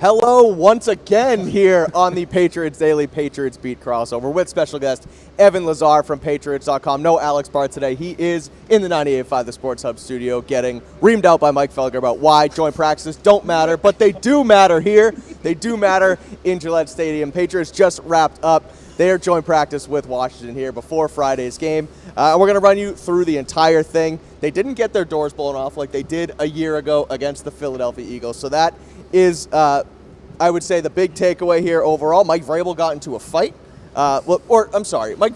Hello once again here on the Patriots Daily Patriots Beat crossover with special guest Evan Lazar from Patriots.com. No Alex Barr today. He is in the 98.5 The Sports Hub studio getting reamed out by Mike Felger about why joint practices don't matter, but they do matter here. They do matter in Gillette Stadium. Patriots just wrapped up their joint practice with Washington here before Friday's game. We're going to run you through the entire thing. They didn't get their doors blown off like they did a year ago against the Philadelphia Eagles, so that is, I would say, the big takeaway here overall. Mike Vrabel got into a fight. Mike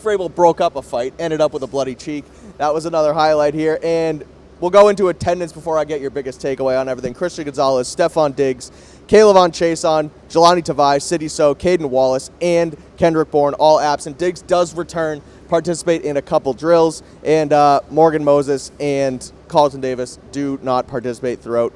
Vrabel broke up a fight, ended up with a bloody cheek. That was another highlight here. And we'll go into attendance before I get your biggest takeaway on everything. Christian Gonzalez, Stephon Diggs, Kayvon Chason, Jelani Tavai, Sidney So, Caden Wallace, and Kendrick Bourne all absent. Diggs does return, participate in a couple drills, and Morgan Moses and Carlton Davis do not participate throughout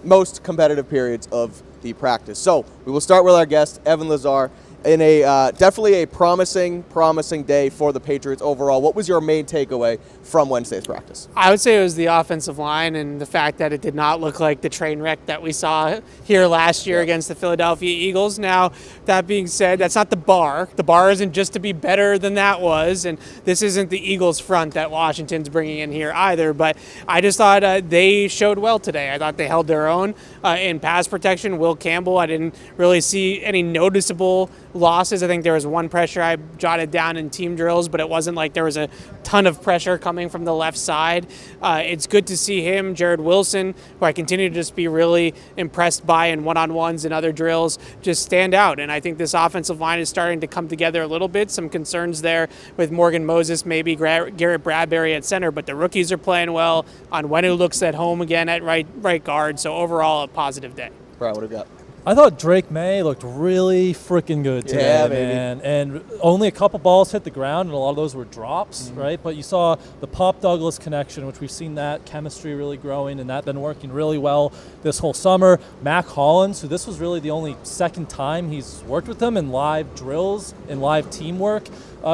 most competitive periods of the practice. So we will start with our guest, Evan Lazar, in a definitely a promising day for the Patriots overall. What was your main takeaway from Wednesday's practice? I would say it was the offensive line and the fact that it did not look like the train wreck that we saw here last year against the Philadelphia Eagles. Now, that being said, that's not the bar. The bar isn't just to be better than that was, and this isn't the Eagles front that Washington's bringing in here either, but I just thought they showed well today. I thought they held their own in pass protection. Will Campbell, I didn't really see any noticeable losses. I think there was one pressure I jotted down in team drills, but it wasn't like there was a ton of pressure coming from the left side. It's good to see him, Jared Wilson, who I continue to just be really impressed by in one-on-ones and other drills, just stand out. And I think this offensive line is starting to come together a little bit. Some concerns there with Morgan Moses, maybe Garrett Bradbury at center, but the rookies are playing well. Onwenu looks at home again at right guard. So overall, a positive day. Brian, what have you got? I thought Drake Maye looked really freaking good today, man. And only a couple balls hit the ground, and a lot of those were drops, right? But you saw the Douglas connection, which we've seen that chemistry really growing, and that been working really well this whole summer. Mac Hollins, who this was really the only second time he's worked with him in live drills, in live teamwork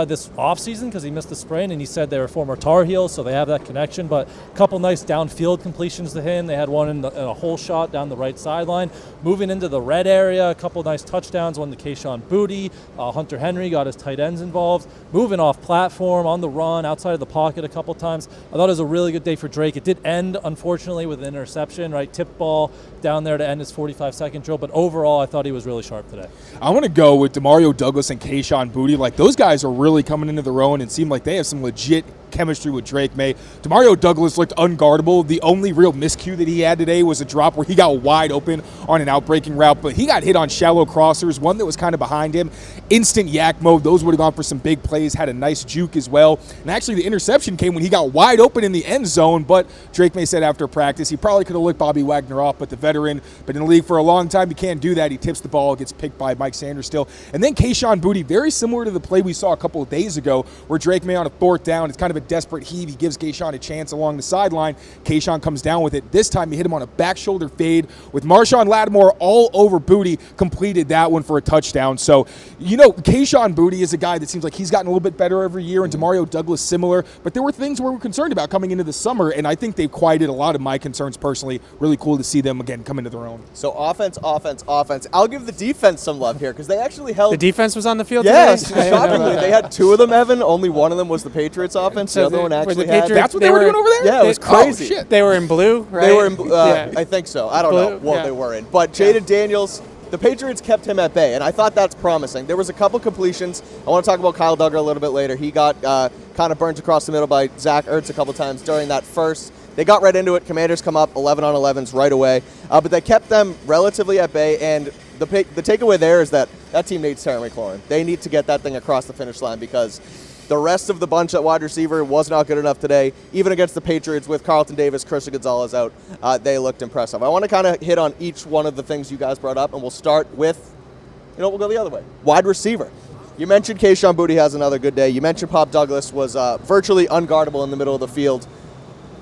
this offseason because he missed the sprain, and he said they were former Tar Heels, so they have that connection. But a couple nice downfield completions to him. They had one in a hole shot down the right sideline. Moving into the red area, a couple nice touchdowns, one to Kayshon Boutte. Hunter Henry got his tight ends involved. Moving off platform, on the run, outside of the pocket a couple times. I thought it was a really good day for Drake. It did end, unfortunately, with an interception, right? Tip ball down there to end his 45-second drill. But overall, I thought he was really sharp today. I want to go with Douglas and Kayshon Boutte. Like, those guys are really coming into their own and seem like they have some legit chemistry with Drake Maye. Douglas looked unguardable. The only real miscue that he had today was a drop where he got wide open on an outbreaking route, but he got hit on shallow crossers, one that was kind of behind him. Instant yak mode. Those would have gone for some big plays, had a nice juke as well. And actually, the interception came when he got wide open in the end zone, but Drake Maye said after practice he probably could have licked Bobby Wagner off, but the veteran, been in the league for a long time, you can't do that. He tips the ball, gets picked by Mike Sanders still. And then Kayshon Boutte, very similar to the play we saw a couple of days ago where Drake Maye on a fourth down, it's kind of a desperate heave. He gives Kayshon a chance along the sideline. Kayshon comes down with it. This time he hit him on a back shoulder fade with Marshawn Lattimore all over Boutte, completed that one for a touchdown. So, Kayshon Boutte is a guy that seems like he's gotten a little bit better every year, and Douglas similar, but there were things we were concerned about coming into the summer, and I think they've quieted a lot of my concerns personally. Really cool to see them again come into their own. So offense. I'll give the defense some love here because they actually held. The defense was on the field yes, today? shockingly. They had two of them, Evan. Only one of them was the Patriots offense. So the other one actually had. That's what they were doing over there? Yeah, it was crazy. Oh, shit. They were in blue, right? They were in I think so. I don't know what yeah. they were in. But Jaden Daniels, the Patriots kept him at bay, and I thought that's promising. There was a couple completions. I want to talk about Kyle Duggar a little bit later. He got kind of burnt across the middle by Zach Ertz a couple times during that first. They got right into it. Commanders come up 11 on 11s right away. But they kept them relatively at bay, and the takeaway there is that team needs Terry McLaurin. They need to get that thing across the finish line because the rest of the bunch at wide receiver was not good enough today. Even against the Patriots with Carlton Davis, Christian Gonzalez out, they looked impressive. I want to kind of hit on each one of the things you guys brought up, and we'll start with, we'll go the other way. Wide receiver. You mentioned Kayshon Boutte has another good day. You mentioned Douglas was virtually unguardable in the middle of the field.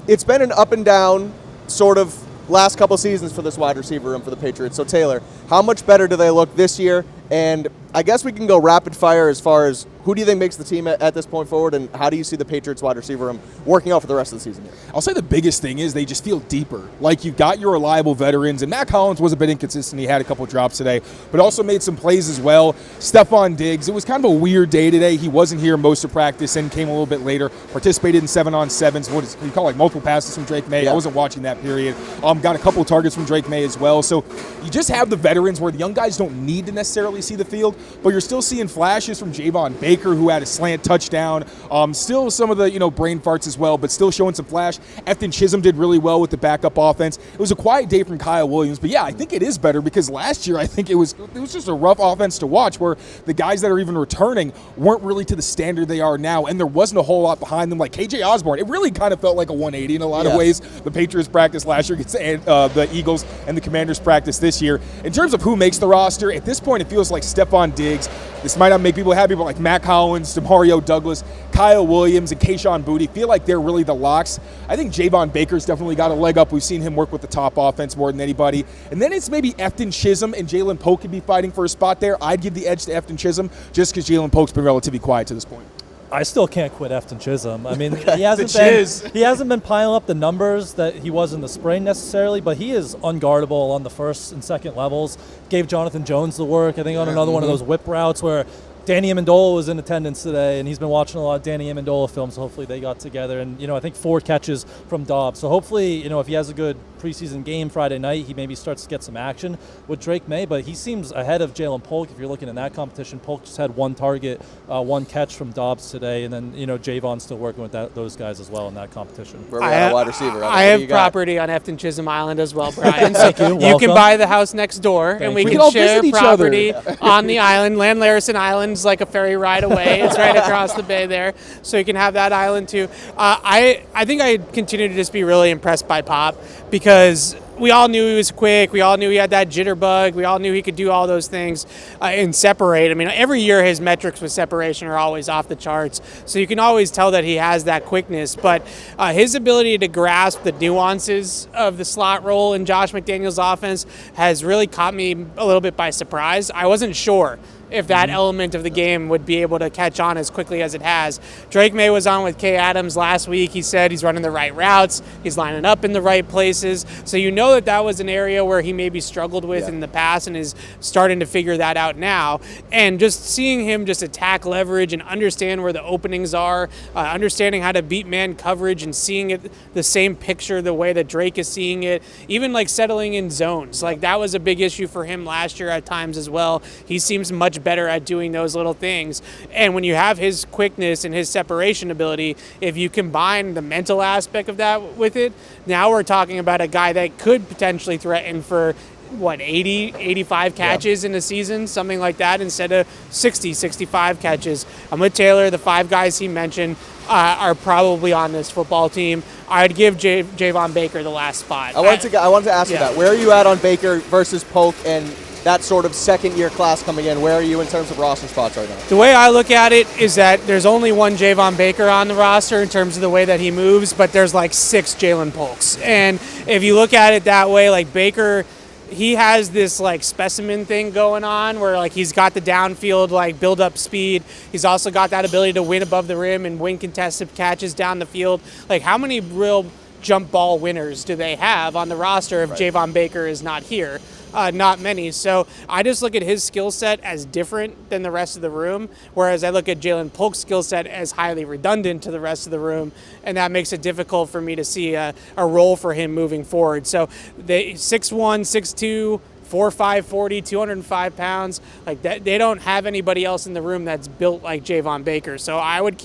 It's been an up and down sort of last couple seasons for this wide receiver room for the Patriots. So, Taylor, how much better do they look this year? And I guess we can go rapid fire as far as Who do you think makes the team at this point forward, and how do you see the Patriots wide receiver room working out for the rest of the season? I'll say the biggest thing is they just feel deeper. Like, you've got your reliable veterans, and Matt Collins was a bit inconsistent. He had a couple drops today, but also made some plays as well. Stephon Diggs, it was kind of a weird day today. He wasn't here most of practice and came a little bit later, participated in 7-on-7s, what is you call like multiple passes from Drake Maye. I wasn't watching that period. Got a couple targets from Drake Maye as well. So you just have the veterans where the young guys don't need to necessarily see the field, but you're still seeing flashes from Javon Baker, who had a slant touchdown. Still some of the brain farts as well, but still showing some flash. Efton Chisholm did really well with the backup offense. It was a quiet day from Kyle Williams, but yeah, I think it is better because last year I think it was just a rough offense to watch where the guys that are even returning weren't really to the standard they are now, and there wasn't a whole lot behind them. Like KJ Osborne, it really kind of felt like a 180 in a lot of ways. The Patriots practice last year against the Eagles, and the Commanders practice this year. In terms of who makes the roster, at this point it feels like Stephon Diggs. This might not make people happy, but like Matt Collins, Demario Douglas, Kyle Williams, and Kayshon Boutte feel like they're really the locks. I think Javon Baker's definitely got a leg up. We've seen him work with the top offense more than anybody. And then it's maybe Efton Chisholm and Jalen Polk could be fighting for a spot there. I'd give the edge to Efton Chisholm just because Jalen Polk's been relatively quiet to this point. I still can't quit Efton Chisholm. I mean, he hasn't been piling up the numbers that he was in the spring necessarily, but he is unguardable on the first and second levels. Gave Jonathan Jones the work, I think, on another one of those whip routes where Danny Amendola was in attendance today, and he's been watching a lot of Danny Amendola films. So hopefully they got together. And, I think 4 catches from Dobbs. So hopefully, if he has a good preseason game Friday night, he maybe starts to get some action with Drake Maye. But he seems ahead of Jalen Polk if you're looking in that competition. Polk just had 1 target, 1 catch from Dobbs today. And then, Javon's still working with those guys as well in that competition. Where we got a wide receiver. I have property on Efton Chisholm Island as well, Brian. So you can buy the house next door, and we can share property on the island. Land Larison Island's like a ferry ride away. It's right across the bay there, so you can have that island too. I think I continue to just be really impressed by Pop because we all knew he was quick. We all knew he had that jitterbug. We all knew he could do all those things and separate. I mean, every year his metrics with separation are always off the charts. So you can always tell that he has that quickness. But his ability to grasp the nuances of the slot role in Josh McDaniels' offense has really caught me a little bit by surprise. I wasn't sure if that element of the game would be able to catch on as quickly as it has. Drake Maye was on with Kay Adams last week. He said he's running the right routes. He's lining up in the right places. So that was an area where he maybe struggled with in the past and is starting to figure that out now. And just seeing him just attack leverage and understand where the openings are, understanding how to beat man coverage and seeing it the same picture the way that Drake is seeing it, even like settling in zones. Like that was a big issue for him last year at times as well. He seems much better at doing those little things. And when you have his quickness and his separation ability, if you combine the mental aspect of that with it, now we're talking about a guy that could potentially threaten for 80, 85 catches in a season, something like that, instead of 60, 65 catches. I'm with Taylor. The 5 guys he mentioned are probably on this football team. I'd give Javon Baker the last spot. I wanted to ask you that. Where are you at on Baker versus Polk and that sort of second-year class coming in? Where are you in terms of roster spots right now? The way I look at it is that there's only one Javon Baker on the roster in terms of the way that he moves, but there's like 6 Jalen Polks. And if you look at it that way, like Baker, he has this like specimen thing going on where like he's got the downfield like build up speed. He's also got that ability to win above the rim and win contested catches down the field. Like how many real jump ball winners do they have on the roster if Javon Baker is not here? Not many. So I just look at his skill set as different than the rest of the room, whereas I look at Jalen Polk's skill set as highly redundant to the rest of the room, and that makes it difficult for me to see a role for him moving forward. So they 6'1", 6'2", 4'5", 40, 205 pounds. Like that, they don't have anybody else in the room that's built like Javon Baker. So I would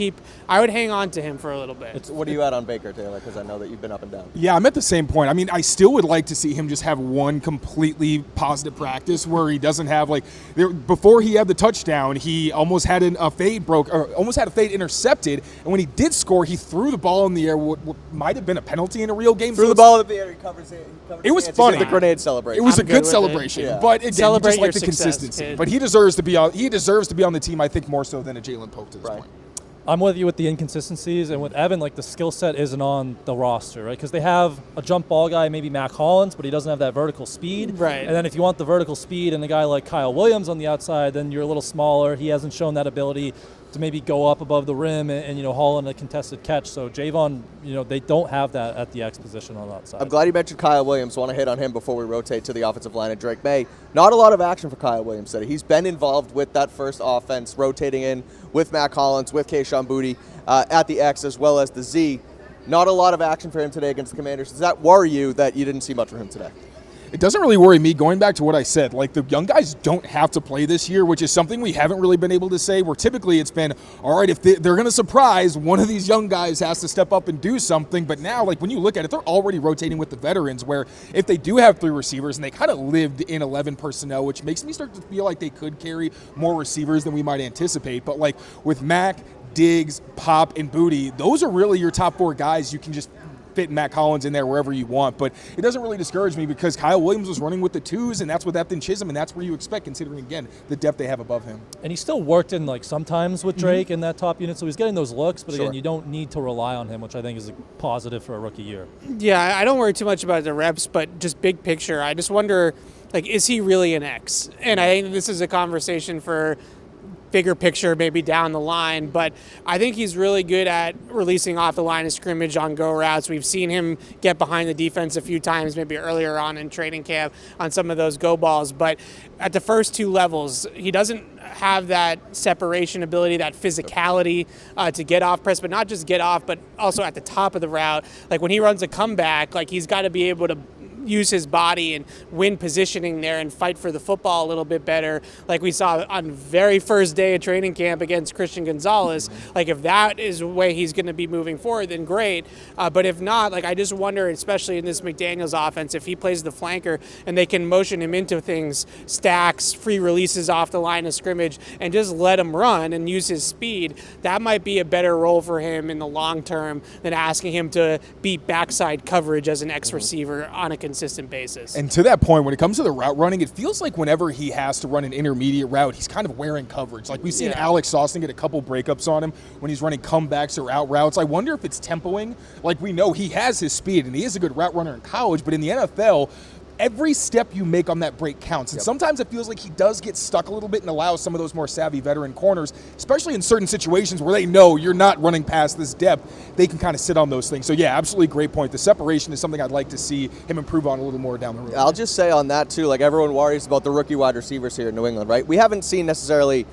hang on to him for a little bit. What are you at on Baker, Taylor? Because I know that you've been up and down. Yeah, I'm at the same point. I mean, I still would like to see him just have one completely positive practice where he doesn't have before he had the touchdown, he almost had a fade intercepted, and when he did score, he threw the ball in the air. What might have been a penalty in a real game. Threw the ball in the air. He covers it. It was funny. The grenade celebration. It was a good celebration. But again, Celebrate just like your the success, consistency. kid. But he deserves to be on the team, I think, more so than a Jalen Polk to this point. I'm with you with the inconsistencies, and with Evan, like the skill set isn't on the roster, right? Because they have a jump ball guy, maybe Matt Collins, but he doesn't have that vertical speed. Right. And then if you want the vertical speed and a guy like Kyle Williams on the outside, then you're a little smaller. He hasn't shown that ability to maybe go up above the rim and haul in a contested catch. So Javon, they don't have that at the X position on that side. I'm glad you mentioned Kyle Williams. Want to hit on him before we rotate to the offensive line and Drake Maye. Not a lot of action for Kyle Williams today. He's been involved with that first offense, rotating in with Matt Collins, with Kayshon Boutte at the X as well as the Z. Not a lot of action for him today against the Commanders. Does that worry you that you didn't see much from him today? It doesn't really worry me. Going back to what I said, like, the young guys don't have to play this year, which is something we haven't really been able to say, where typically it's been, all right, if they're going to surprise, one of these young guys has to step up and do something. But now, like, when you look at it, they're already rotating with the veterans, where if they do have 3 receivers and they kind of lived in 11 personnel, which makes me start to feel like they could carry more receivers than we might anticipate. But, like, with Mac, Diggs, Pop, and Boutte, those are really your top 4 guys. You can just fit Matt Collins in there wherever you want. But it doesn't really discourage me because Kyle Williams was running with the 2s, and that's with Efton Chisholm, and that's where you expect, considering, again, the depth they have above him. And he still worked in, like, sometimes with Drake in that top unit, so he's getting those looks. But Sure. again, you don't need to rely on him, which I think is a positive for a rookie year. Yeah, I don't worry too much about the reps, but just big picture, I just wonder, like, is he really an X? And I think this is a conversation for bigger picture maybe down the line, but I think he's really good at releasing off the line of scrimmage on go routes. We've seen him get behind the defense a few times, maybe earlier on in training camp on some of those go balls, but at the first 2 levels, he doesn't have that separation ability, that physicality to get off press, but not just get off, but also at the top of the route. Like, when he runs a comeback, like, he's got to be able to use his body and win positioning there and fight for the football a little bit better, like we saw on the very first day of training camp against Christian Gonzalez. Like, if that is the way he's going to be moving forward, then great. But if not, like, I just wonder, especially in this McDaniels offense, if he plays the flanker and they can motion him into things, stacks, free releases off the line of scrimmage, and just let him run and use his speed, that might be a better role for him in the long term than asking him to beat backside coverage as an X receiver on a consistent basis. And to that point, when it comes to the route running, it feels like whenever he has to run an intermediate route, he's kind of wearing coverage. Like, we've seen Alex Austin get a couple breakups on him when he's running comebacks or out routes. I wonder if it's tempoing. Like, we know he has his speed, and he is a good route runner in college, but in the NFL, every step you make on that break counts. And sometimes it feels like he does get stuck a little bit and allows some of those more savvy veteran corners, especially in certain situations where they know you're not running past this depth, they can kind of sit on those things. So, yeah, absolutely great point. The separation is something I'd like to see him improve on a little more down the road. I'll just say on that, too, like, everyone worries about the rookie wide receivers here in New England, right? We haven't seen necessarily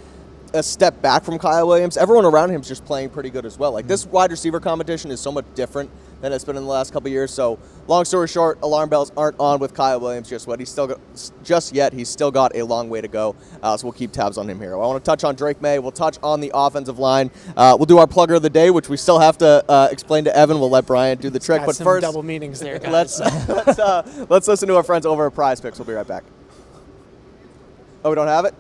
a step back from Kyle Williams. Everyone around him is just playing pretty good as well. Like, this wide receiver competition is so much different than it's been in the last couple of years. So, long story short, alarm bells aren't on with Kyle Williams just yet. He's still got a long way to go. So we'll keep tabs on him here. I want to touch on Drake Maye. We'll touch on the offensive line. We'll do our plugger of the day, which we still have to explain to Evan. We'll let Brian do the trick. Got But some first, double meanings there, guys. let's listen to our friends over at Prize Picks. We'll be right back. Oh, we don't have it?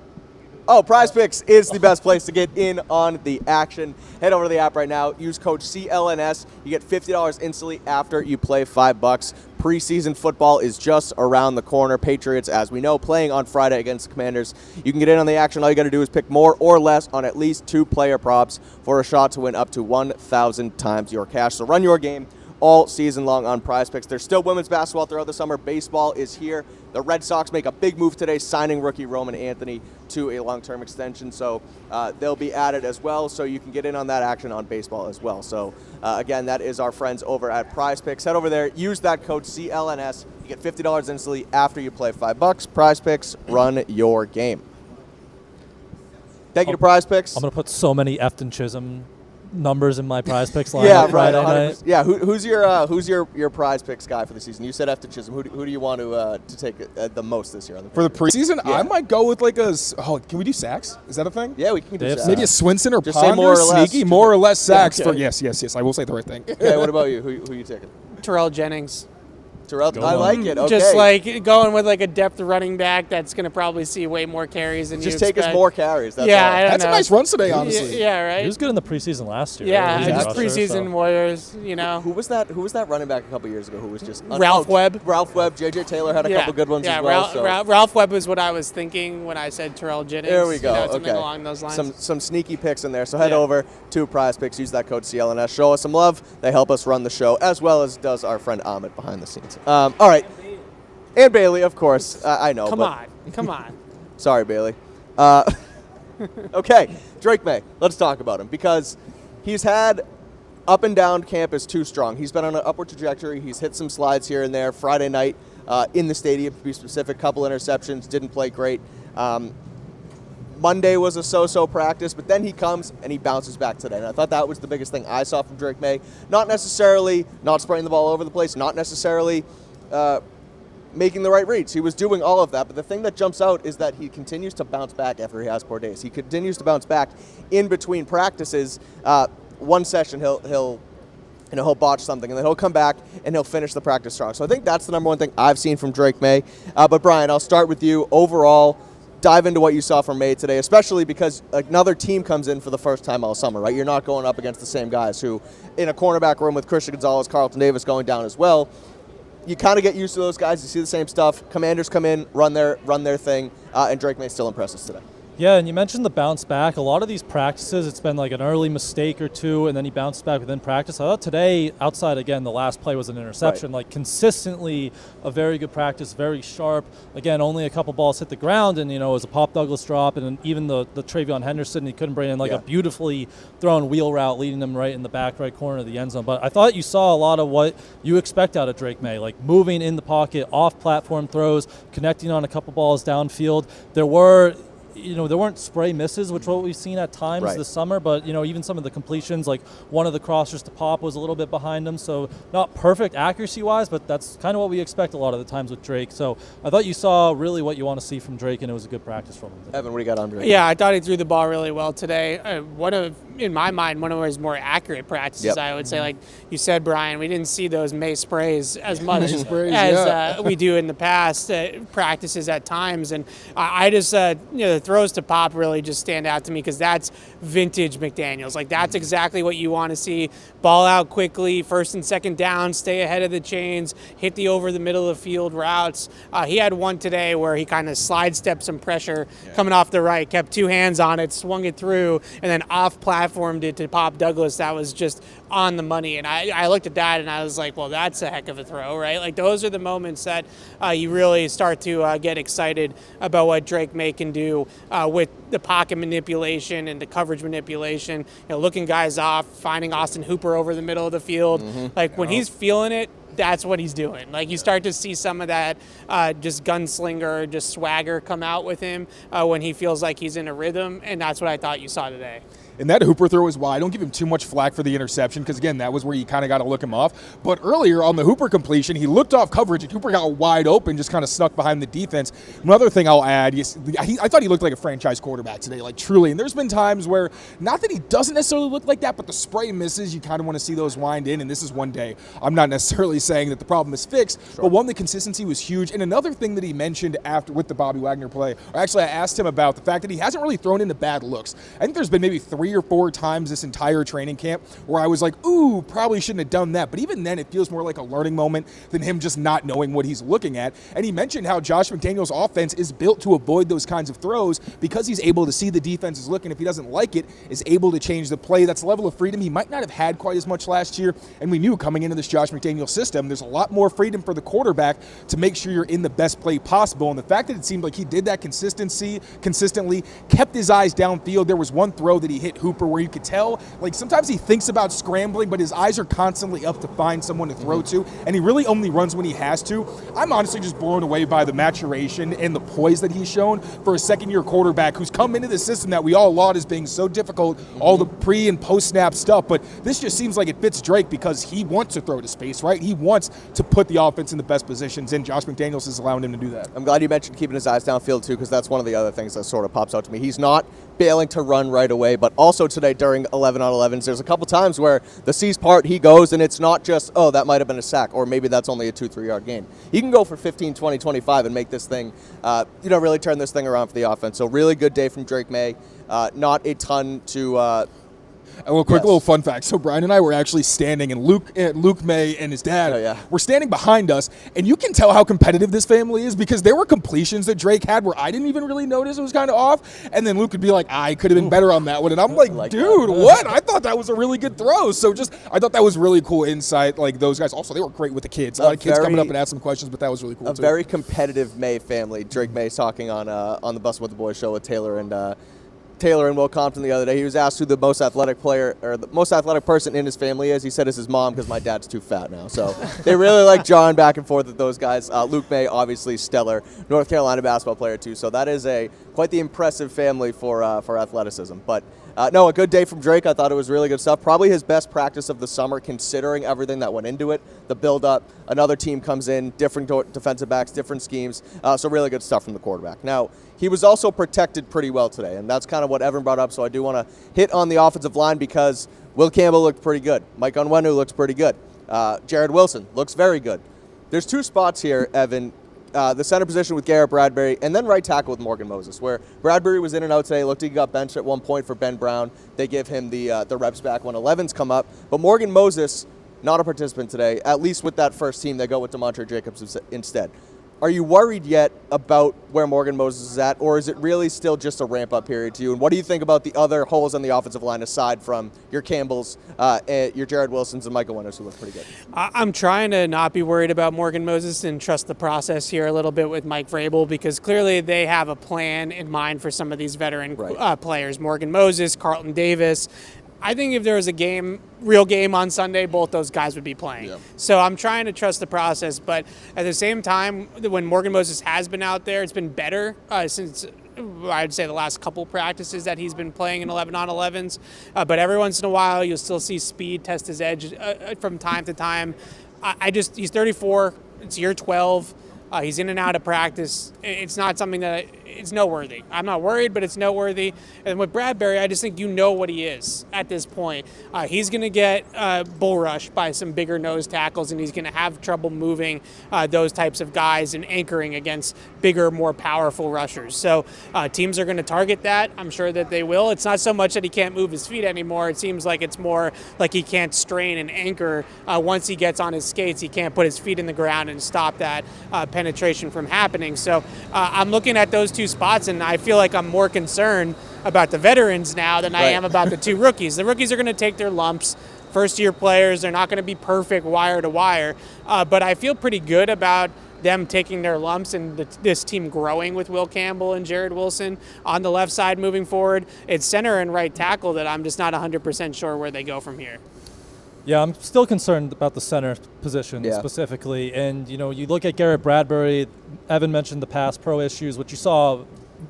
Oh, Prize Picks is the best place to get in on the action. Head over to the app right now. Use code CLNS. You get $50 instantly after you play $5. Preseason football is just around the corner. Patriots, as we know, playing on Friday against the Commanders. You can get in on the action. All you got to do is pick more or less on at least 2 player props for a shot to win up to 1,000 times your cash. So run your game all season long on Prize Picks. There's still women's basketball throughout the summer. Baseball is here. The Red Sox make a big move today, signing rookie Roman Anthony to a long-term extension. So they'll be added as well, so you can get in on that action on baseball as well. So, again, that is our friends over at Prize Picks. Head over there. Use that code CLNS. You get $50 instantly after you play $5. Prize Picks, run your game. Thank you to Prize Picks. I'm going to put so many Efton Chisholm numbers in my Prize Picks line. Yeah, right. Friday night. Yeah, who's your Prize Picks guy for the season? You said Efton Chisholm. Who do you want to take the most this year on the For the preseason, I might go with like can we do sacks? Is that a thing? Yeah, we can do sacks. Maybe a Swinson or Just say Ponder, more or less. sneaky, more or less sacks. Yeah, okay. Yes, I will say the right thing. Okay, what about you? Who you taking? Terrell Jennings. Terrell, I like it. Okay. Just like going with like a depth running back that's going to probably see way more carries than just you take expect. us more carries. That's Yeah, all. I don't That's know. a nice run today, honestly. Yeah, right. He was good in the preseason last year. Yeah, He was a just rusher, preseason so. Warriors, you know. Who was that running back a couple years ago who was just Ralph Webb. Ralph Webb. J.J. Taylor had a couple good ones as well. Ralph Webb was what I was thinking when I said Terrell Jennings. There we go. Something Okay. along those lines. Some sneaky picks in there. So head over to Prize Picks. Use that code CLNS. Show us some love. They help us run the show as well as does our friend Ahmed behind the scenes. All right. And Bailey, of course. I know. Come on. Sorry, Bailey. Okay, Drake Maye. Let's talk about him because he's had up and down camp is too strong. He's been on an upward trajectory. He's hit some slides here and there. Friday night in the stadium, to be specific, couple interceptions, didn't play great. Monday was a so-so practice, but then he comes and he bounces back today. And I thought that was the biggest thing I saw from Drake Maye. Not necessarily not spraying the ball over the place, not necessarily making the right reads. He was doing all of that, but the thing that jumps out is that he continues to bounce back after he has poor days. He continues to bounce back in between practices. One session he'll botch something, and then he'll come back and he'll finish the practice strong. So I think that's the number one thing I've seen from Drake Maye. But Brian, I'll start with you. Overall, dive into what you saw from Maye today, especially because another team comes in for the first time all summer, right? You're not going up against the same guys who, in a cornerback room with Christian Gonzalez, Carlton Davis going down as well, you kind of get used to those guys. You see the same stuff. Commanders come in, run their thing, and Drake Maye still impresses today. Yeah, and you mentioned the bounce back. A lot of these practices, it's been like an early mistake or two, and then he bounced back within practice. I thought today, outside, again, the last play was an interception. Right. Like, consistently a very good practice, very sharp. Again, only a couple balls hit the ground, and, it was a Pop Douglas drop, and even the Travion Henderson, he couldn't bring in, a beautifully thrown wheel route, leading them right in the back right corner of the end zone. But I thought you saw a lot of what you expect out of Drake Maye, like moving in the pocket, off-platform throws, connecting on a couple balls downfield. There weren't spray misses, which what we've seen at times this summer, but, even some of the completions, like one of the crossers to Pop was a little bit behind him, so not perfect accuracy-wise, but that's kind of what we expect a lot of the times with Drake. So I thought you saw really what you want to see from Drake, and it was a good practice from him today. Evan, what do you got on Drake? Yeah, I thought he threw the ball really well today. In my mind, one of his more accurate practices, I would say. Like you said, Brian, we didn't see those Maye sprays as much as we do in the past practices at times. And I just, the throws to Pop really just stand out to me because that's vintage McDaniels. Like, that's exactly what you want to see. Ball out quickly, first and second down, stay ahead of the chains, hit the over the middle of the field routes. He had one today where he kind of sidestepped some pressure coming off the right, kept two hands on it, swung it through, and then off-platformed it to Pop Douglas. That was just on the money. And I looked at that and I was like, well, that's a heck of a throw, right? Like, those are the moments that you really start to get excited about what Drake Maye can do with the pocket manipulation and the coverage manipulation, looking guys off, finding Austin Hooper over the middle of the field. Like, when he's feeling it, that's what he's doing. Like, you start to see some of that just gunslinger, just swagger come out with him when he feels like he's in a rhythm, and that's what I thought you saw today. And that Hooper throw was wide. I don't give him too much flack for the interception because, again, that was where you kind of got to look him off. But earlier on the Hooper completion, he looked off coverage, and Hooper got wide open, just kind of snuck behind the defense. Another thing I'll add, I thought he looked like a franchise quarterback today, like truly. And there's been times where, not that he doesn't necessarily look like that, but the spray misses, you kind of want to see those wind in, and this is one day. I'm not necessarily saying that the problem is fixed, but one, the consistency was huge. And another thing that he mentioned after with the Bobby Wagner play, or actually I asked him about the fact that he hasn't really thrown into bad looks. I think there's been maybe 3 or 4 times this entire training camp where I was like, ooh, probably shouldn't have done that. But even then, it feels more like a learning moment than him just not knowing what he's looking at. And he mentioned how Josh McDaniels' offense is built to avoid those kinds of throws because he's able to see the defense is looking. If he doesn't like it, is able to change the play. That's a level of freedom he might not have had quite as much last year. And we knew coming into this Josh McDaniels system, there's a lot more freedom for the quarterback to make sure you're in the best play possible. And the fact that it seemed like he did that consistently, kept his eyes downfield. There was one throw that he hit Hooper where you could tell, like, sometimes he thinks about scrambling, but his eyes are constantly up to find someone to throw to, and he really only runs when he has to. I'm honestly just blown away by the maturation and the poise that he's shown for a second-year quarterback who's come into the system that we all laud as being so difficult, all the pre- and post-snap stuff, but this just seems like it fits Drake because he wants to throw to space, right? He wants to put the offense in the best positions, and Josh McDaniels is allowing him to do that. I'm glad you mentioned keeping his eyes downfield, too, because that's one of the other things that sort of pops out to me. He's not failing to run right away, but also today during 11-on-11s, there's a couple times where the C's part, he goes, and it's not just, oh, that might have been a sack, or maybe that's only a 2-3 yard gain. He can go for 15, 20, 25 and make this thing, really turn this thing around for the offense. So really good day from Drake Maye. Not a ton to... A little fun fact. So Brian and I were actually standing, and Luke Maye and his dad were standing behind us, and you can tell how competitive this family is because there were completions that Drake had where I didn't even really notice it was kind of off, and then Luke would be like, I could have been better on that one, and I'm like dude, what? I thought that was a really good throw. So I thought that was really cool insight. Like, those guys, also, they were great with the kids. A lot of kids coming up and asking questions, but that was really cool too. Very competitive Maye family. Drake Maye talking on the Bus with the Boys show with Taylor and Taylor and Will Compton the other day. He was asked who the most athletic player or the most athletic person in his family is. He said it's his mom because my dad's too fat now. So they really like jawing back and forth with those guys. Luke Maye, obviously stellar North Carolina basketball player too. So that is quite the impressive family for athleticism. But no, a good day from Drake. I thought it was really good stuff. Probably his best practice of the summer, considering everything that went into it. The build-up, another team comes in, different defensive backs, different schemes. So really good stuff from the quarterback. Now, he was also protected pretty well today, and that's kind of what Evan brought up. So I do want to hit on the offensive line because Will Campbell looked pretty good. Mike Onwenu looks pretty good. Jared Wilson looks very good. There's two spots here, Evan. The center position with Garrett Bradbury, and then right tackle with Morgan Moses, where Bradbury was in and out today. Looked like he got benched at one point for Ben Brown. They give him the reps back when 11s come up. But Morgan Moses, not a participant today, at least with that first team. They go with DeMontre Jacobs instead. Are you worried yet about where Morgan Moses is at, or is it really still just a ramp-up period to you? And what do you think about the other holes on the offensive line aside from your Campbells, your Jared Wilsons, and Michael Winters, who look pretty good? I'm trying to not be worried about Morgan Moses and trust the process here a little bit with Mike Vrabel, because clearly they have a plan in mind for some of these veteran players. Morgan Moses, Carlton Davis. I think if there was a real game on Sunday, both those guys would be playing. Yeah. So I'm trying to trust the process, but at the same time, when Morgan Moses has been out there, it's been better since I'd say the last couple practices that he's been playing in 11-on-11s. But every once in a while, you'll still see speed test his edge from time to time. He's 34. It's year 12. He's in and out of practice. It's not something that it's noteworthy. I'm not worried, but it's noteworthy. And with Bradbury, I just think you know what he is at this point. He's going to get bull rushed by some bigger nose tackles, and he's going to have trouble moving those types of guys and anchoring against bigger, more powerful rushers. So teams are going to target that. I'm sure that they will. It's not so much that he can't move his feet anymore. It seems like it's more like he can't strain and anchor. Once he gets on his skates, he can't put his feet in the ground and stop that penetration from happening. So I'm looking at those two spots, and I feel like I'm more concerned about the veterans now than I am about the two rookies. The rookies are going to take their lumps. First-year players, they're not going to be perfect wire to wire, but I feel pretty good about them taking their lumps and this team growing with Will Campbell and Jared Wilson on the left side moving forward. It's center and right tackle that I'm just not 100% sure where they go from here. Yeah, I'm still concerned about the center position specifically. And, you look at Garrett Bradbury. Evan mentioned the pass pro issues, which you saw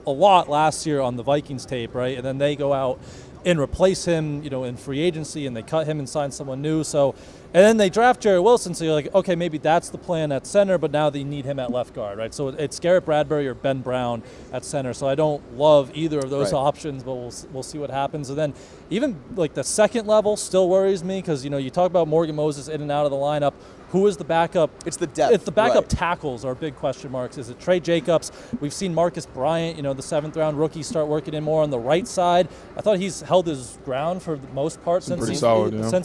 a lot last year on the Vikings tape, right? And then they go out and replace him, in free agency, and they cut him and sign someone new. So, and then they draft Jared Wilson, so you're like, okay, maybe that's the plan at center, but now they need him at left guard, right? So it's Garrett Bradbury or Ben Brown at center. So I don't love either of those options, but we'll see what happens. And then even like the second level still worries me because, you talk about Morgan Moses in and out of the lineup. Who is the backup? It's the depth. It's the backup tackles are big question marks. Is it Trey Jacobs? We've seen Marcus Bryant, the 7th-round rookie, start working in more on the right side. I thought he's held his ground for the most part since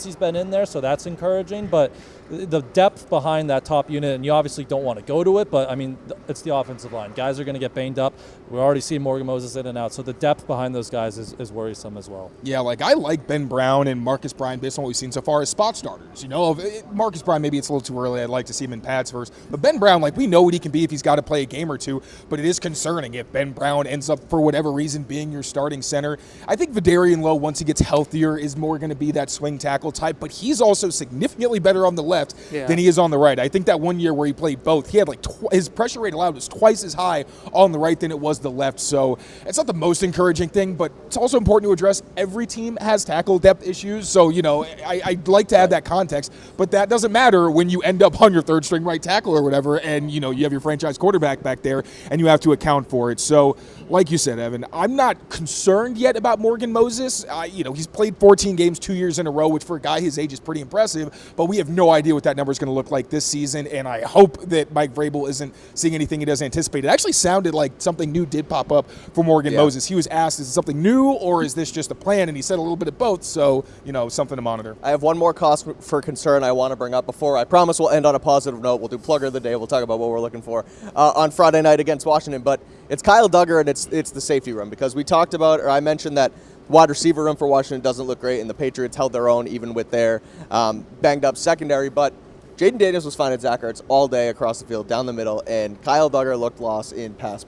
he's been in there, so that's encouraging. But the depth behind that top unit, and you obviously don't want to go to it, but, it's the offensive line. Guys are going to get banged up. We're already seeing Morgan Moses in and out, so the depth behind those guys is worrisome as well. Yeah, I like Ben Brown and Marcus Bryant based on what we've seen so far as spot starters. Marcus Bryant, maybe it's a little too early. I'd like to see him in pads first. But Ben Brown, we know what he can be if he's got to play a game or two, but it is concerning if Ben Brown ends up, for whatever reason, being your starting center. I think Vidarian Lowe, once he gets healthier, is more going to be that swing tackle type, but he's also significantly better on the left than he is on the right. I think that one year where he played both, he had his pressure rate allowed was twice as high on the right than it was the left. So it's not the most encouraging thing, but it's also important to address every team has tackle depth issues. So, I'd like to add that context, but that doesn't matter when you end up on your third string right tackle or whatever, and you have your franchise quarterback back there and you have to account for it. So like you said, Evan, I'm not concerned yet about Morgan Moses. He's played 14 games 2 years in a row, which for a guy his age is pretty impressive, but we have no idea what that number is going to look like this season, and I hope that Mike Vrabel isn't seeing anything he doesn't anticipate. It actually sounded like something new did pop up for Morgan Moses. He was asked, is it something new or is this just a plan? And he said a little bit of both, so something to monitor. I have one more cause for concern I want to bring up before I promise we'll end on a positive note. We'll do plugger of the day. We'll talk about what we're looking for on Friday night against Washington, but it's Kyle Duggar and it's the safety room, because we talked about, or I mentioned that wide receiver room for Washington doesn't look great, and the Patriots held their own even with their banged up secondary, but Jaden Daniels was fine at Zach Ertz all day across the field, down the middle, and Kyle Duggar looked lost in pass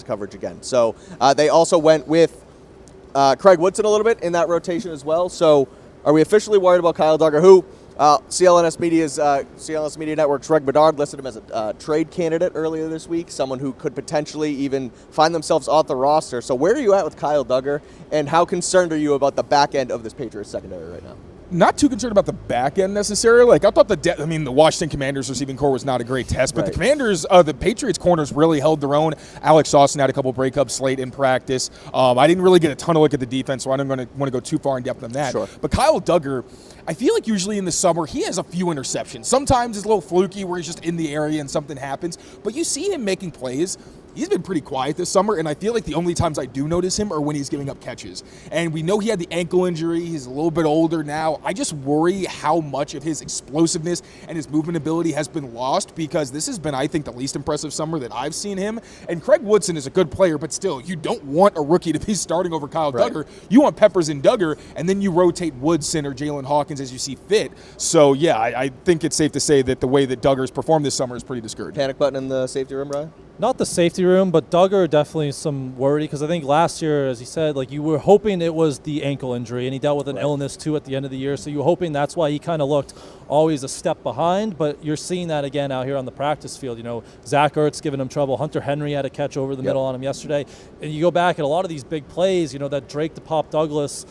coverage again. So they also went with Craig Woodson a little bit in that rotation as well. So are we officially worried about Kyle Duggar, who CLNS Media Network's Greg Bedard listed him as a trade candidate earlier this week, someone who could potentially even find themselves off the roster. So where are you at with Kyle Duggar, and how concerned are you about the back end of this Patriots secondary right now? Not too concerned about the back end necessarily. Like, I thought the Washington Commanders receiving core was not a great test, but the Commanders, the Patriots corners really held their own. Alex Austin had a couple breakups late in practice. I didn't really get a ton of look at the defense, so I don't want to go too far in depth on that. Sure. But Kyle Duggar, I feel like usually in the summer he has a few interceptions. Sometimes it's a little fluky where he's just in the area and something happens, but you see him making plays. He's been pretty quiet this summer, and I feel like the only times I do notice him are when he's giving up catches. And we know he had the ankle injury. He's a little bit older now. I just worry how much of his explosiveness and his movement ability has been lost, because this has been, I think, the least impressive summer that I've seen him. And Craig Woodson is a good player, but still, you don't want a rookie to be starting over Kyle Duggar. You want Peppers and Duggar, and then you rotate Woodson or Jalen Hawkins as you see fit. So, yeah, I think it's safe to say that the way that Duggar's performed this summer is pretty discouraging. Panic button in the safety room, Brian? Not the safety room, but Duggar definitely some worry, because I think last year, as he said, like, you were hoping it was the ankle injury, and he dealt with an illness too at the end of the year, so you were hoping that's why he kind of looked always a step behind. But you're seeing that again out here on the practice field. You know, Zach Ertz giving him trouble. Hunter Henry had a catch over the middle on him yesterday. And you go back at a lot of these big plays, you know, that Drake to Pop Douglas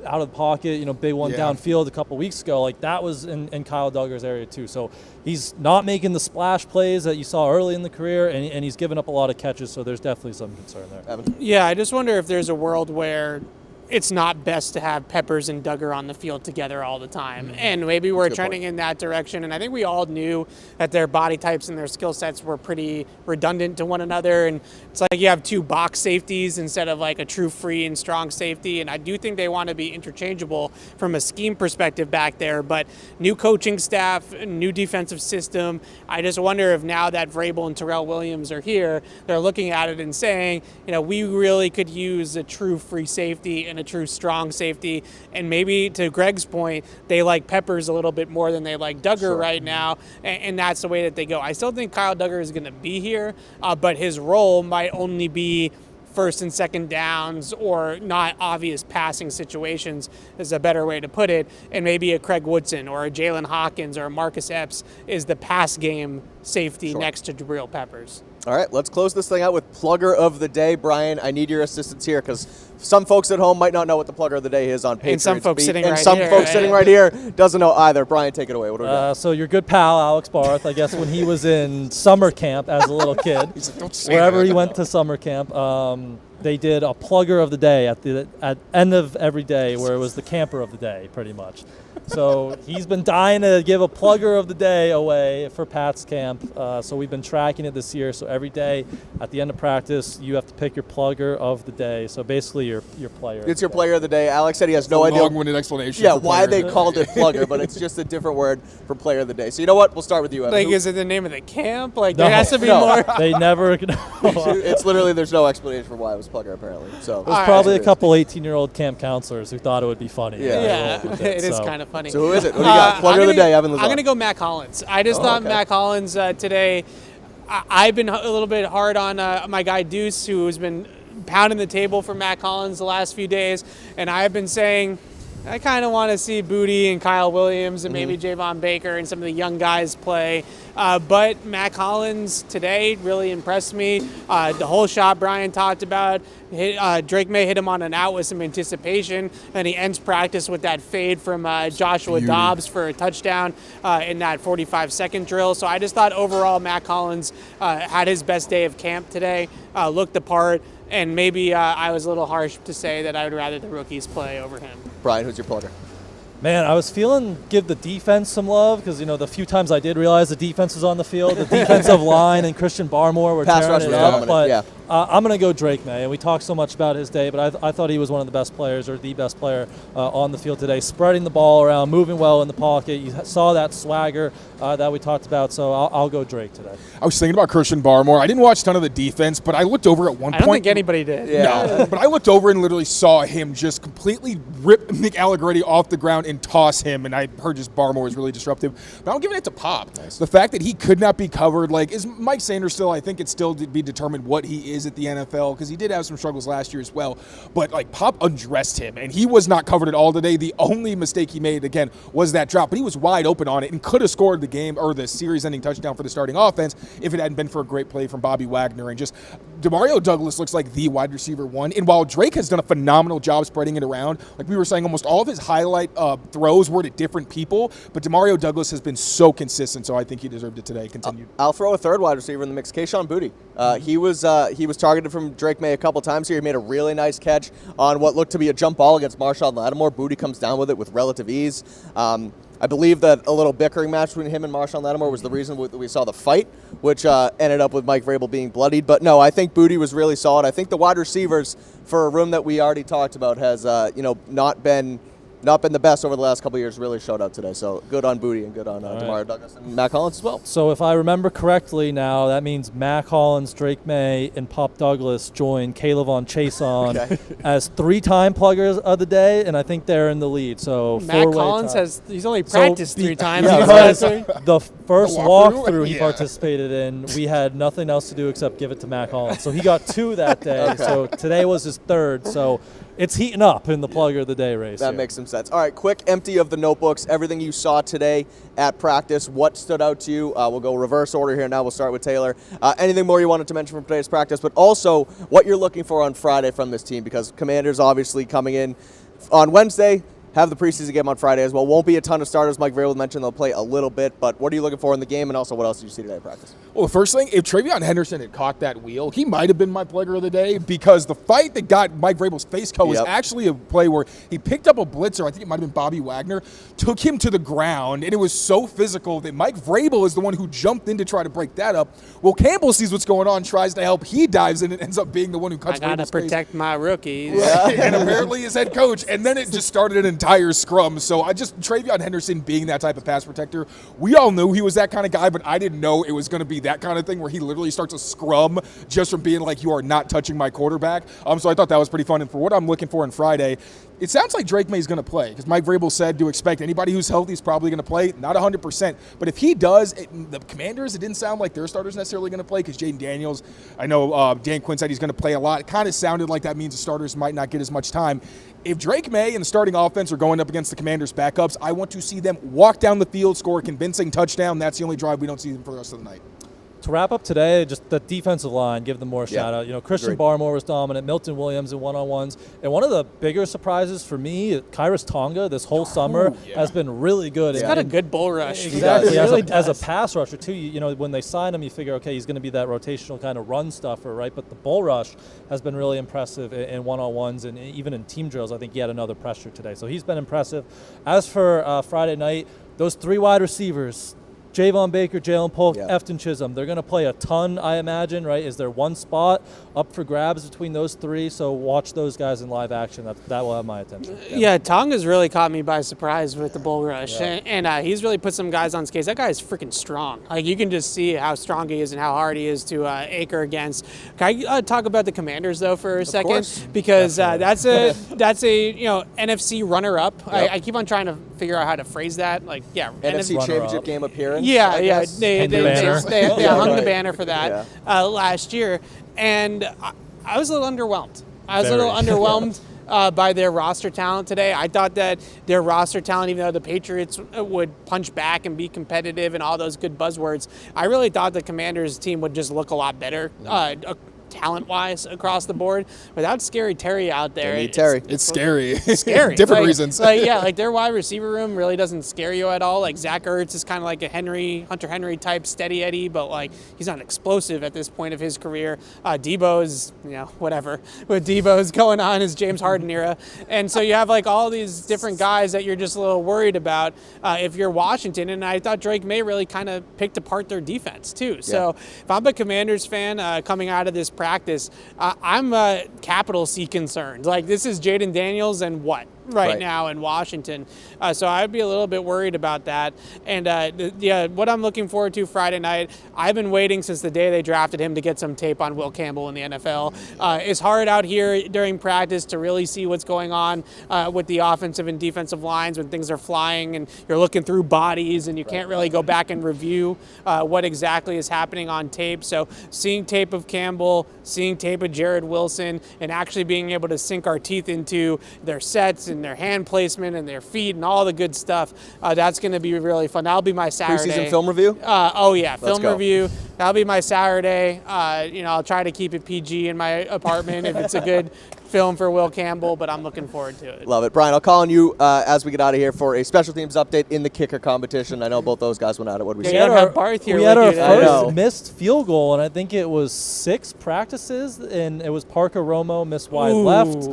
out of the pocket, you know, big one downfield a couple weeks ago, like that was in Kyle Duggar's area too. So he's not making the splash plays that you saw early in the career, and he's given up a lot of catches, so there's definitely some concern there. Evan? Yeah, I just wonder if there's a world where it's not best to have Peppers and Duggar on the field together all the time. And maybe we're trending in that direction. And I think we all knew that their body types and their skill sets were pretty redundant to one another. And it's like you have two box safeties instead of like a true free and strong safety. And I do think they want to be interchangeable from a scheme perspective back there. But new coaching staff, new defensive system. I just wonder if now that Vrabel and Terrell Williams are here, they're looking at it and saying, you know, we really could use a true free safety and a true strong safety. And maybe to Greg's point, they like Peppers a little bit more than they like Duggar right now, and that's the way that they go. I still think Kyle Duggar is going to be here, but his role might only be first and second downs or not obvious passing situations is a better way to put it. And maybe a Craig Woodson or a Jalen Hawkins or a Marcus Epps is the pass game safety next to Jabril Peppers. All right, let's close this thing out with Plugger of the Day. Brian, I need your assistance here, because some folks at home might not know what the Plugger of the Day is on Patriots And some folks Beat, sitting and right some here. folks sitting right here doesn't know either. Brian, take it away. What do we got? So your good pal, Alex Barth, I guess when he was in summer camp as a little kid, He's like, don't say wherever that. he went to summer camp, they did a Plugger of the Day at end of every day, where it was the camper of the day, pretty much. So he's been dying to give a Plugger of the Day away for Pat's camp. So we've been tracking it this year. So every day at the end of practice, you have to pick your Plugger of the Day. So basically your player. It's your player of the day. Alex said he has no idea. Long-winded explanation. Yeah, for why player. they called it Plugger, but it's just a different word for player of the day. So you know what? We'll start with you, Evan. Like, Who- is it the name of the camp? Like, No. there has to be No. more. They never. It's literally, there's no explanation for why it was Plugger, apparently. So There's probably a couple 18-year-old camp counselors who thought it would be funny. Yeah. Yeah, it is So- kind of funny. So who is it? Who do you got? Plugger of the day, Evan Lazar. I'm going to go Matt Collins. I just thought okay. Matt Collins today, I've been a little bit hard on my guy Deuce, who has been pounding the table for Matt Collins the last few days. And I've been saying, I kind of want to see Boutte and Kyle Williams and maybe Javon Baker and some of the young guys play. But Matt Collins today really impressed me. The whole shot Brian talked about, Drake Maye hit him on an out with some anticipation, and he ends practice with that fade from Joshua Dobbs for a touchdown in that 45-second drill. So I just thought overall Matt Collins had his best day of camp today, looked the part. And maybe I was a little harsh to say that I would rather the rookies play over him. Brian, who's your Plugger? Man, I was feeling give the defense some love, because, you know, the few times I did realize the defense was on the field, the defensive line and Christian Barmore were Pass tearing rush it was up. dominant, But yeah. I'm going to go Drake Maye. And we talked so much about his day, but I thought he was one of the best players, or the best player on the field today, spreading the ball around, moving well in the pocket. You saw that swagger that we talked about, so I'll go Drake today. I was thinking about Christian Barmore. I didn't watch a ton of the defense, but I looked over at one I point. don't think anybody did. Yeah. No, but I looked over and literally saw him just completely rip Nick Allegretti off the ground and toss him, and I heard just Barmore was really disruptive. But I'm giving it to Pop. Nice. The fact that he could not be covered, like, is Mike Sanders still, I think it's still to be determined what he is at the NFL, because he did have some struggles last year as well. But, like, Pop undressed him, and he was not covered at all today. The only mistake he made, again, was that drop, but he was wide open on it and could have scored the game or the series-ending touchdown for the starting offense if it hadn't been for a great play from Bobby Wagner. And just Demario Douglas looks like the wide receiver one. And while Drake has done a phenomenal job spreading it around, like we were saying, almost all of his highlight throws were to different people, but Demario Douglas has been so consistent, so I think he deserved it today. Continued. I'll throw a third wide receiver in the mix, Kayshon Boutte. He was targeted from Drake Maye a couple times here. He made a really nice catch on what looked to be a jump ball against Marshawn Lattimore. Boutte comes down with it with relative ease. I believe that a little bickering match between him and Marshawn Lattimore was the reason we saw the fight, which ended up with Mike Vrabel being bloodied. But no, I think Boutte was really solid. I think the wide receivers, for a room that we already talked about, has not been the best over the last couple of years, really showed up today. So good on Boutte and good on Demario Douglas and Mac Hollins as well. So if I remember correctly now, that means Mac Hollins, Drake Maye, and Pop Douglas join Kayvon Chason as 3-time pluggers of the day, and I think they're in the lead. So Mac Hollins he's only practiced 3 times. Because the first walkthrough he participated in, we had nothing else to do except give it to Mac Hollins. So he got 2 that day. Okay. So today was his 3rd. So it's heating up in the plugger of the day race. That makes some sense. All right, quick empty of the notebooks. Everything you saw today at practice, what stood out to you? We'll go reverse order here now. We'll start with Taylor. Anything more you wanted to mention from today's practice, but also what you're looking for on Friday from this team, because Commanders obviously coming in on Wednesday, have the preseason game on Friday as well. Won't be a ton of starters. Mike Vrabel mentioned they'll play a little bit, but what are you looking for in the game, and also what else did you see today at practice? Well, the first thing, if Travion Henderson had caught that wheel, he might have been my plugger of the day, because the fight that got Mike Vrabel's face cut was actually a play where he picked up a blitzer, I think it might have been Bobby Wagner, took him to the ground, and it was so physical that Mike Vrabel is the one who jumped in to try to break that up. Well, Campbell sees what's going on, tries to help, he dives in and ends up being the one who cuts Vrabel's face. I got to protect my rookies. Right. And apparently his head coach, and then it just started an entire scrum. So Travion Henderson being that type of pass protector, we all knew he was that kind of guy, but I didn't know it was going to be that kind of thing where he literally starts a scrum just from being like, you are not touching my quarterback. So I thought that was pretty fun. And for what I'm looking for on Friday, it sounds like Drake Maye's going to play, because Mike Vrabel said to expect anybody who's healthy is probably going to play. Not 100%. But if he does, the Commanders, it didn't sound like their starters necessarily going to play, because Jaden Daniels, I know Dan Quinn said he's going to play a lot. It kind of sounded like that means the starters might not get as much time. If Drake Maye and the starting offense are going up against the Commanders' backups, I want to see them walk down the field, score a convincing touchdown. That's the only drive we don't see them for the rest of the night. To wrap up today, just the defensive line, give them more shout out. Christian Barmore was dominant, Milton Williams in one-on-ones. And one of the bigger surprises for me, Kairos Tonga this whole summer has been really good. He's got a good bull rush. Exactly. As a pass rusher, too, when they sign him, you figure, okay, he's going to be that rotational kind of run stuffer, right? But the bull rush has been really impressive in one-on-ones, and even in team drills. I think he had another pressure today. So he's been impressive. As for Friday night, those 3 wide receivers, Javon Baker, Jalen Polk, Efton Chisholm. They're going to play a ton, I imagine, right? Is there one spot up for grabs between those 3? So watch those guys in live action. That will have my attention. Yeah, Tonga's really caught me by surprise with the bull rush. And he's really put some guys on skates. That guy is freaking strong. Like, you can just see how strong he is and how hard he is to acre against. Can I talk about the Commanders, though, for a second? Course. Because that's a NFC runner-up. I keep on trying to figure out how to phrase that. NFC Championship game appearance. They hung the banner for that last year, and I was a little underwhelmed. By their roster talent today. I thought that their roster talent, even though the Patriots would punch back and be competitive and all those good buzzwords, I really thought the Commanders team would just look a lot better talent-wise across the board. Without Scary Terry out there, it's scary. It's scary. Different reasons. Their wide receiver room really doesn't scare you at all. Like, Zach Ertz is kind of like a Hunter Henry type steady Eddie, but he's not explosive at this point of his career. Debo's, whatever. What Debo's going on is James Harden era. And so you have all these different guys that you're just a little worried about if you're Washington. And I thought Drake Maye really kind of picked apart their defense too. So if I'm a Commanders fan coming out of this practice, I'm capital C concerned. This is Jaden Daniels and what? right now in Washington. So I'd be a little bit worried about that. And what I'm looking forward to Friday night, I've been waiting since the day they drafted him to get some tape on Will Campbell in the NFL. It's hard out here during practice to really see what's going on with the offensive and defensive lines when things are flying and you're looking through bodies and you can't really go back and review what exactly is happening on tape. So seeing tape of Campbell, seeing tape of Jared Wilson, and actually being able to sink our teeth into their sets and their hand placement and their feet and all the good stuff, that's going to be really fun. That'll be my Saturday. Preseason film review? Film review. That'll be my Saturday. I'll try to keep it PG in my apartment if it's a good film for Will Campbell, but I'm looking forward to it. Love it. Brian, I'll call on you as we get out of here for a special teams update in the kicker competition. I know both those guys went at it. What did we We see? had our Barth here. We had our today. first missed field goal, and I think it was 6 practices, and it was Parker Romo missed wide left.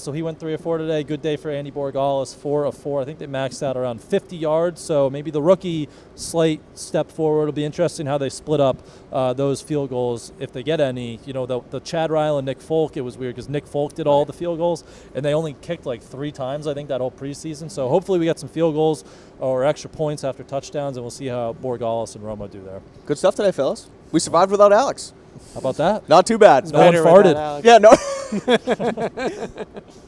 So he went 3 of 4 today. Good day for Andy Borregales, 4 of 4. I think they maxed out around 50 yards. So maybe the rookie slight step forward. It'll be interesting how they split up those field goals if they get any. The Chad Ryle and Nick Folk, it was weird because Nick Folk did all the field goals, and they only kicked like 3 times, I think, that whole preseason. So hopefully we get some field goals or extra points after touchdowns, and we'll see how Borregales and Romo do there. Good stuff today, fellas. We survived without Alex. How about that? Not too bad. No one farted. Yeah, no.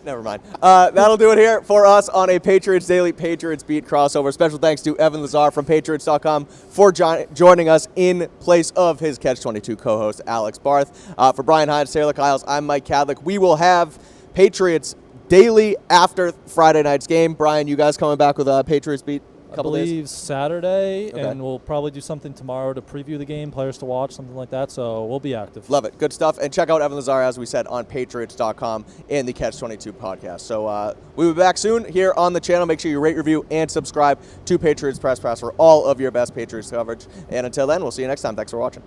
Never mind. That'll do it here for us on a Patriots Daily Patriots Beat crossover. Special thanks to Evan Lazar from Patriots.com for joining us in place of his Catch-22 co-host, Alex Barth. For Brian Hines, Taylor Kyles, I'm Mike Kadlick. We will have Patriots Daily after Friday night's game. Brian, you guys coming back with a Patriots Beat? I believe Saturday, Okay. and we'll probably do something tomorrow to preview the game, players to watch, something like that. So we'll be active. Love it. Good stuff. And check out Evan Lazar, as we said, on Patriots.com and the Catch-22 podcast. So we'll be back soon here on the channel. Make sure you rate, review, and subscribe to Patriots Press Pass for all of your best Patriots coverage. And until then, we'll see you next time. Thanks for watching.